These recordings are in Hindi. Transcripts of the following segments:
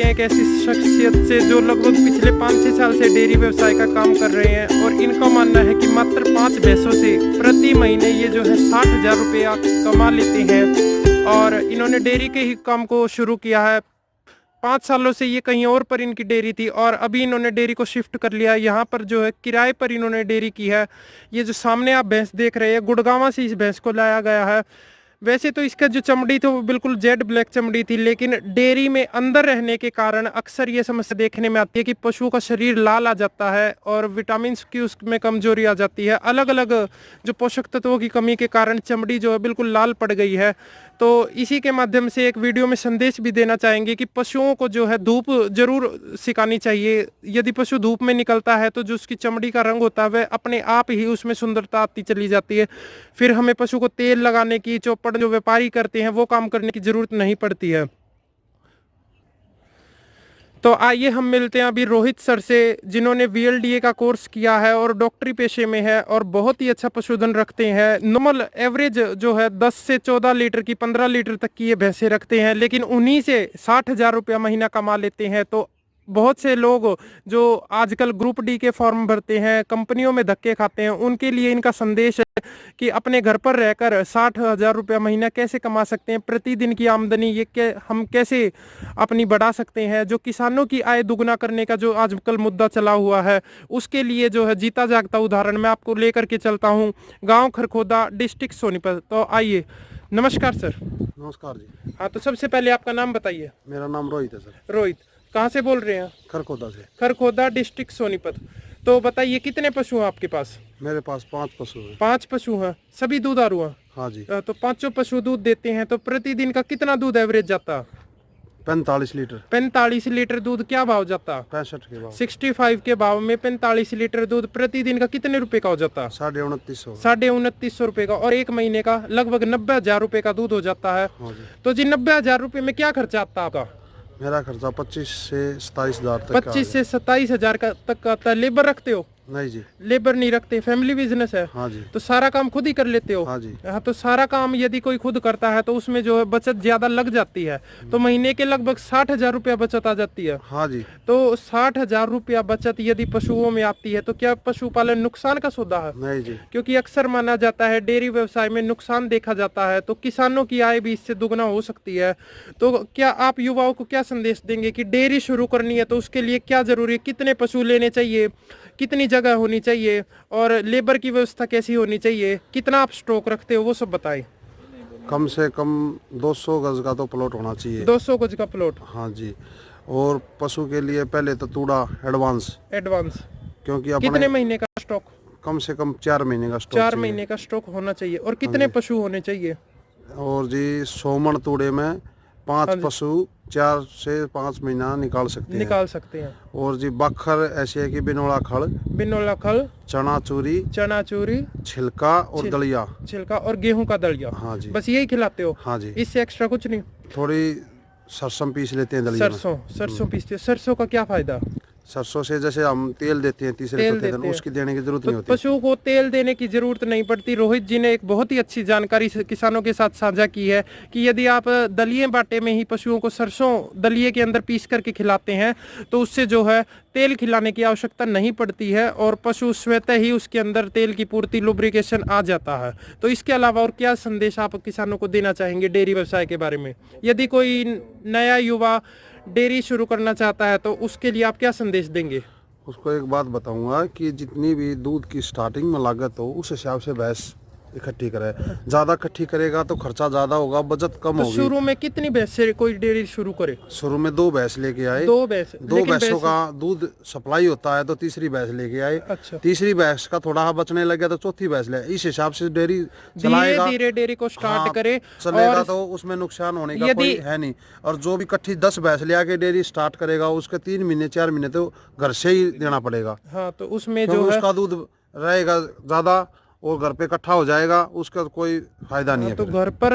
हैं एक ऐसी शख्सियत से जो लगभग पिछले 5-6 साल से डेयरी व्यवसाय का काम कर रहे हैं और इनका मानना है कि मात्र 5 भैंसों से प्रति महीने ये जो है 60,000 रुपया कमा लेते हैं। और इन्होंने डेयरी के ही काम को शुरू किया है। 5 सालों से ये कहीं और पर इनकी डेयरी थी और अभी इन्होंने डेयरी को शिफ्ट कर लिया है। यहाँ पर जो है किराए पर इन्होंने डेयरी की है। ये जो सामने आप भैंस देख रहे हैं, गुड़गांव से इस भैंस को लाया गया है। वैसे तो इसका जो चमड़ी थी वो बिल्कुल जेड ब्लैक चमड़ी थी, लेकिन डेयरी में अंदर रहने के कारण अक्सर ये समस्या देखने में आती है कि पशुओं का शरीर लाल आ जाता है और विटामिन की उसमें कमजोरी आ जाती है। अलग अलग जो पोषक तत्वों की कमी के कारण चमड़ी जो है बिल्कुल लाल पड़ गई है। तो इसी के माध्यम से एक वीडियो में संदेश भी देना चाहेंगे कि पशुओं को जो है धूप जरूर सिखानी चाहिए। यदि पशु धूप में निकलता है तो जो उसकी चमड़ी का रंग होता है वह अपने आप ही उसमें सुंदरता आती चली जाती है। फिर हमें पशु को तेल लगाने की, चौपड़ जो व्यापारी करते हैं वो काम करने की जरूरत नहीं पड़ती है। तो आइए हम मिलते हैं अभी रोहित सर से, जिन्होंने VLDA का कोर्स किया है और डॉक्टरी पेशे में है और बहुत ही अच्छा पशुधन रखते हैं। नॉर्मल एवरेज जो है 10 से 14 लीटर की, 15 लीटर तक की ये भैंसे रखते हैं, लेकिन उन्हीं से 60,000 रुपया महीना कमा लेते हैं। तो बहुत से लोग जो आजकल ग्रुप डी के फॉर्म भरते हैं, कंपनियों में धक्के खाते हैं, उनके लिए इनका संदेश है कि अपने घर पर रहकर 60,000 रुपया महीना कैसे कमा सकते हैं, प्रतिदिन की आमदनी ये हम कैसे अपनी बढ़ा सकते हैं। जो किसानों की आय दुगना करने का जो आजकल मुद्दा चला हुआ है, उसके लिए जो है जीता जागता उदाहरण मैं आपको लेकर के चलता हूँ। गाँव खरखोदा, डिस्ट्रिक्ट सोनीपत। तो आइए। नमस्कार सर। नमस्कार जी। हाँ, तो सबसे पहले आपका नाम बताइए। मेरा नाम रोहित है सर। रोहित, कहाँ से बोल रहे हैं? खरखोदा से। खरखोदा, डिस्ट्रिक्ट सोनीपत। तो बताइए कितने पशु हैं आपके पास? मेरे पास 5 पशु हैं। 5 पशु हैं, सभी दूधारू हैं? हाँ जी। तो 5 पशु दूध देते हैं, तो प्रतिदिन का कितना दूध एवरेज जाता? 45 लीटर। 45 लीटर दूध। क्या भाव जाता? 65 के भाव। 65 के भाव में 45 लीटर दूध प्रतिदिन का कितने रुपए का हो जाता? 2950। 2950 रुपए का। और एक महीने का लगभग 90,000 रुपए का दूध हो जाता है। हाँ जी। तो जी 90,000 रुपए में क्या खर्चा आता आपका? मेरा खर्चा 25 से 27 हजार तक 25 से 27 हजार तक का आता है। लेबर रखते हो? नहीं जी। लेबर नहीं रखते, फैमिली बिजनेस है? हाँ जी। तो सारा काम खुद ही कर लेते हो? हाँ जी। हाँ, तो सारा काम यदि कोई खुद करता है तो उसमें जो है बचत ज्यादा लग जाती है। तो महीने के लगभग 60,000 रुपया बचत आ जाती है। हाँ जी। तो 60,000 रुपया बचत यदि पशुओं में आती है तो क्या पशुपालन नुकसान का सौदा है? नहीं जी। क्योंकि अक्सर माना जाता है डेयरी व्यवसाय में नुकसान देखा जाता है, तो किसानों की आय भी इससे दुगना हो सकती है। तो क्या आप युवाओं को क्या संदेश देंगे कि डेयरी शुरू करनी है तो उसके लिए क्या जरूरी है? कितने पशु लेने चाहिए, कितनी जगह होनी चाहिए और लेबर की व्यवस्था कैसी होनी चाहिए, कितना आप स्टॉक रखते हो, वो सब बताएं। कम से कम 200 गज का तो प्लॉट होना चाहिए। 200 गज का प्लॉट? हाँ जी। और पशु के लिए पहले तो तूड़ा एडवांस। क्योंकि कितने अपने महीने का स्टॉक? कम से कम 4 महीने का स्टॉक 4 चाहिए। महीने का स्टॉक होना चाहिए। और कितने पशु होने चाहिए? और जी 100 मन तूड़े में 5 पशु 4 से 5 महीना निकाल सकते हैं। और जी बखर ऐसे है कि बिनोला खल, चना चूरी, छिलका और और गेहूं का दलिया। हाँ जी। बस यही खिलाते हो? हाँ जी। इससे एक्स्ट्रा कुछ नहीं? थोड़ी सरसों पीस लेते हैं दलिया में। सरसों पीसते हो? सरसों का क्या फायदा? सरसों से जैसे हम तेल देते हैं तीसरे चौथे दिन, उसकी देने की जरूरत नहीं होती। पशुओं को तेल देने की जरूरत नहीं पड़ती। रोहित जी ने एक बहुत ही अच्छी जानकारी किसानों के साथ साझा की है कि यदि आप दलिये बाटे में ही पशुओं को सरसों दलिये के अंदर पीस करके खिलाते हैं तो उससे जो है तेल खिलाने की आवश्यकता नहीं पड़ती है और पशु स्वतः ही उसके अंदर तेल की पूर्ति, लुब्रिकेशन आ जाता है। तो इसके अलावा और क्या संदेश आप किसानों को देना चाहेंगे डेयरी व्यवसाय के बारे में? यदि कोई नया युवा डेयरी शुरू करना चाहता है तो उसके लिए आप क्या संदेश देंगे? उसको एक बात बताऊंगा कि जितनी भी दूध की स्टार्टिंग में लागत हो उस हिसाब से भैंस इकट्ठी करे। ज्यादा इकट्ठी करेगा तो खर्चा ज्यादा होगा, बचत कम होगी। शुरू में कितनी भैंस से कोई डेयरी शुरू करे? शुरू में 2 भैंस लेके आए। 2 भैंसों का दूध सप्लाई होता है तो तीसरी भैंस लेके आए। अच्छा। तीसरी भैंस का थोड़ा बचने लगे तो चौथी भैंस ले। इस हिसाब से डेयरी चलाएगा। धीरे डेयरी को स्टार्ट करे चलेगा तो उसमें नुकसान होने का कोई है नहीं। और जो भी इकट्ठी 10 भैंस ले आके डेयरी स्टार्ट करेगा उसके 3 महीने 4 महीने तो घर से ही देना पड़ेगा। हाँ, तो उसमें जो है उसका दूध रहेगा ज्यादा और घर पे इकट्ठा हो जाएगा, उसका कोई फायदा नहीं है। तो फिर घर पर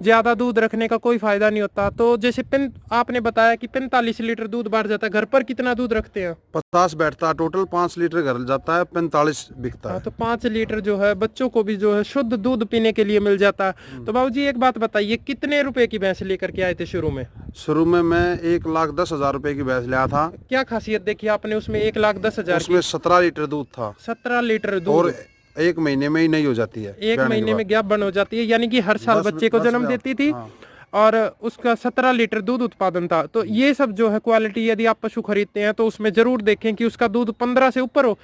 ज्यादा दूध रखने का कोई फायदा नहीं होता। तो जैसे आपने बताया कि 45 लीटर दूध बाहर जाता है, घर पर कितना दूध रखते हैं? 50 बैठता है टोटल, 5 लीटर घर जाता है, 45 बिकता है। तो 5 लीटर जो है बच्चों को भी जो है शुद्ध दूध पीने के लिए मिल जाता है। तो बाबूजी एक बात बताइए, कितने रुपए की भैंस लेकर के आए थे शुरू में? शुरू में मैं 1,10,000 रुपए की भैंस लिया था। क्या खासियत देखी आपने उसमें 1,10,000? उसमें 17 लीटर दूध था। 17 लीटर दूध, और 1 महीने में ही नहीं हो जाती है, एक महीने में गैप बन हो जाती है, यानी कि हर साल बच्चे को जन्म देती थी। हाँ। और उसका 17 लीटर दूध उत्पादन था। तो ये सब जो है क्वालिटी, यदि आप पशु खरीदते हैं तो उसमें जरूर देखें कि उसका दूध 15 से ऊपर हो।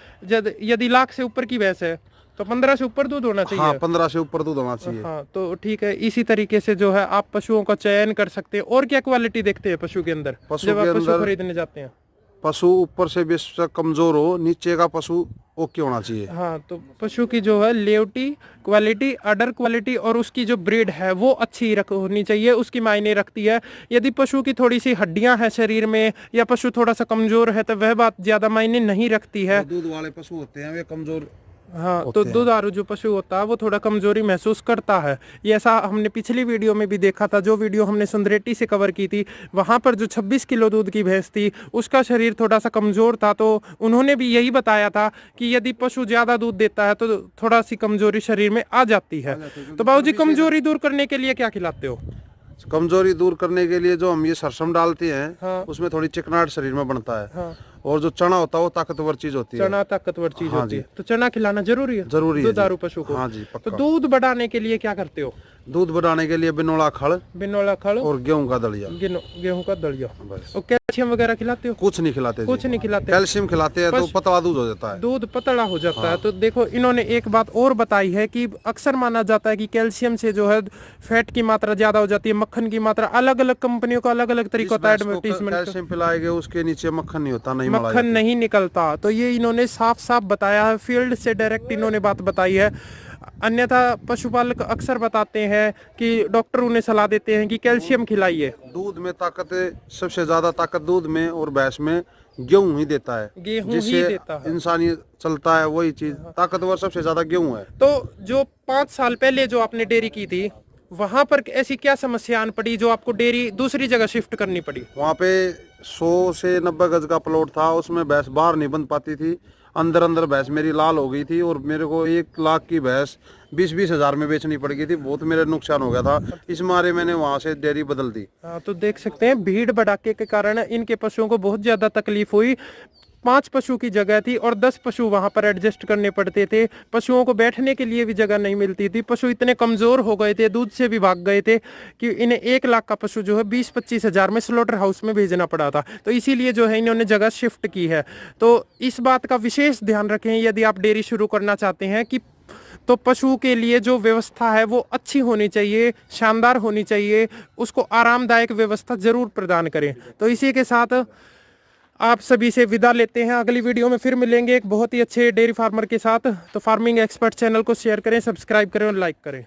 यदि लाख से ऊपर की भैंस है तो 15 से ऊपर दूध होना चाहिए। हाँ, 15 से ऊपर दूध होना चाहिए। हाँ, तो ठीक है। इसी तरीके से जो है आप पशुओं का चयन कर सकते हैं। और क्या क्वालिटी देखते हैं पशु के अंदर जब आप पशु खरीदने जाते हैं? पशु ऊपर से बेशक कमजोर हो, नीचे का पशु ओके होना चाहिए। हाँ, तो पशु की जो है लेवटी क्वालिटी, अडर क्वालिटी और उसकी जो ब्रीड है वो अच्छी होनी चाहिए, उसकी मायने रखती है। यदि पशु की थोड़ी सी हड्डियां हैं शरीर में या पशु थोड़ा सा कमजोर है तो वह बात ज्यादा मायने नहीं रखती है। दूध वाले पशु होते हैं वे कमजोर। हाँ, तो दुधारू जो पशु होता है वो थोड़ा कमजोरी महसूस करता है। ये ऐसा हमने पिछली वीडियो में भी देखा था, जो वीडियो हमने सुंदरेटी से कवर की थी। वहां पर जो 26 किलो दूध की भैंस थी उसका शरीर थोड़ा सा कमजोर था, तो उन्होंने भी यही बताया था कि यदि पशु ज्यादा दूध देता है तो थोड़ा सी कमजोरी शरीर में आ जाती है। तो बाबूजी, कमजोरी दूर करने के लिए क्या खिलाते हो? कमजोरी दूर करने के लिए जो हम ये सरसम डालते हैं, हाँ। उसमें थोड़ी चिकनाहट शरीर में बनता है। हाँ। और जो चना होता है वो ताकतवर चीज होती है। चना ताकतवर चीज होती है, तो चना खिलाना जरूरी है। जरूरी है दुधारू पशु को। हाँ जी, तो पक्का। दूध बढ़ाने के लिए क्या करते हो? दूध बढ़ाने के लिए बिनोला खड़ और गेहूं का दलिया। गेहूं का दलिया। बस। और कैल्शियम वगैरह खिलाते हो? कुछ नहीं खिलाते। कुछ नहीं खिलाते। कैल्शियम खिलाते हैं तो पतला दूध हो जाता है। दूध पतला हो जाता है। तो देखो, इन्होंने एक बात और बताई है कि अक्सर माना जाता है कि कैल्शियम से जो है फैट की मात्रा ज्यादा हो जाती है, मक्खन की मात्रा। अलग अलग कंपनियों का अलग अलग तरीका होता है एडवर्टीजमेंट। कैल्शियम पिलाएंगे उसके नीचे मक्खन नहीं होता, नहीं मक्खन नहीं निकलता। तो ये इन्होंने साफ साफ बताया है, फील्ड से डायरेक्ट इन्होंने बात बताई है। अन्यथा पशुपालक अक्सर बताते हैं कि डॉक्टर उन्हें सलाह देते हैं कि कैल्शियम खिलाइए। दूध में ताकत, सबसे ज्यादा ताकत दूध में और भैंस में गेहूं ही देता है। गेहूं ही देता है। इंसानी चलता है वही चीज, ताकतवर सबसे ज्यादा गेहूं है। तो जो 5 साल पहले जो आपने डेयरी की थी, वहां पर ऐसी क्या समस्या आन पड़ी जो आपको डेयरी दूसरी जगह शिफ्ट करनी पड़ी? वहाँ पे 100 से 90 गज का प्लॉट था, उसमें भैंस बाहर नहीं बन पाती थी। अंदर भैंस मेरी लाल हो गई थी और मेरे को 1 लाख की भैंस 20-20 हजार में बेचनी पड़ गई थी। बहुत मेरा नुकसान हो गया था, इस मारे मैंने वहाँ से डेयरी बदल दी। हाँ, तो देख सकते हैं भीड़ भड़ाके के कारण इनके पशुओं को बहुत ज्यादा तकलीफ हुई। 5 पशु की जगह थी और 10 पशु वहां पर एडजस्ट करने पड़ते थे। पशुओं को बैठने के लिए भी जगह नहीं मिलती थी। पशु इतने कमजोर हो गए थे, दूध से भी भाग गए थे कि इन्हें 1 लाख का पशु जो है 20-25 हजार में स्लॉटर हाउस में भेजना पड़ा था। तो इसीलिए जो है इन्होंने जगह शिफ्ट की है। तो इस बात का विशेष ध्यान रखें यदि आप डेयरी शुरू करना चाहते हैं कि तो पशु के लिए जो व्यवस्था है वो अच्छी होनी चाहिए, शानदार होनी चाहिए, उसको आरामदायक व्यवस्था जरूर प्रदान करें। तो इसी के साथ आप सभी से विदा लेते हैं। अगली वीडियो में फिर मिलेंगे एक बहुत ही अच्छे डेयरी फार्मर के साथ। तो फार्मिंग एक्सपर्ट चैनल को शेयर करें, सब्सक्राइब करें और लाइक करें।